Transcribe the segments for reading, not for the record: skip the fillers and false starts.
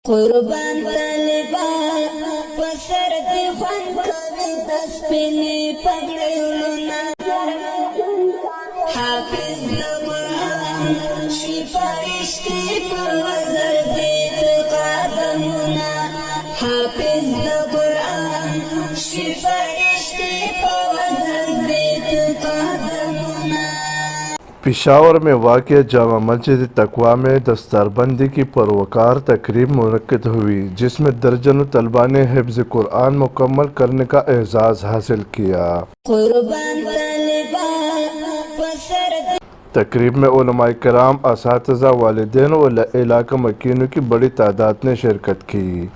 قربان طالبان پسر دی فن کوي دسپینی پګړیولنا حافظ قرآن شفارشتي پر وزر بیت قدمنا حافظ قرآن شفارشتي پر وزر بیت قدمنا۔ پشاور میں واقع جامع مسجد تقویٰ میں دستار بندی کی پروقار تقریب منعقد ہوئی، جس میں درجنوں طلباء نے حفظ قرآن مکمل کرنے کا اعزاز حاصل کیا۔ تقریب میں علماء کرام، اساتذہ، والدین و علاقہ مکینوں کی بڑی تعداد نے شرکت کی۔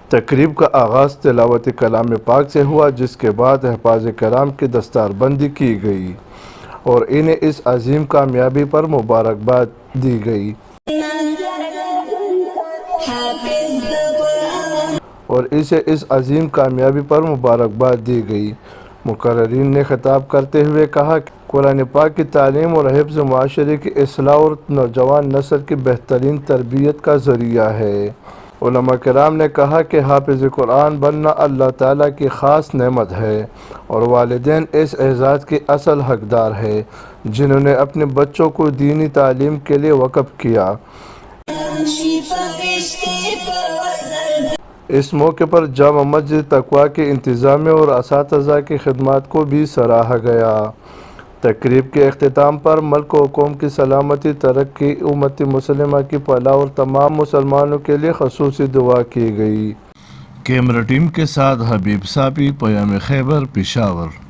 تقریب کا آغاز تلاوت کلام پاک سے ہوا، جس کے بعد حفاظ کرام کی دستار بندی کی گئی اور انہیں اس عظیم کامیابی پر مبارکباد دی گئی مقررین نے خطاب کرتے ہوئے کہا کہ قرآن پاک کی تعلیم اور حفظ معاشرے کی اصلاح اور نوجوان نسل کی بہترین تربیت کا ذریعہ ہے۔ علماء کرام نے کہا کہ حافظ قرآن بننا اللہ تعالیٰ کی خاص نعمت ہے اور والدین اس اعزاز کے اصل حقدار ہے جنہوں نے اپنے بچوں کو دینی تعلیم کے لیے وقف کیا۔ اس موقع پر جامع مسجد تقویٰ کے انتظامیہ اور اساتذہ کی خدمات کو بھی سراہا گیا۔ تقریب کے اختتام پر ملک و قوم کی سلامتی، ترقی، امت مسلمہ کی فلاح اور تمام مسلمانوں کے لیے خصوصی دعا کی گئی۔ کیمرہ ٹیم کے ساتھ حبیب صابی، پیام خیبر، پشاور۔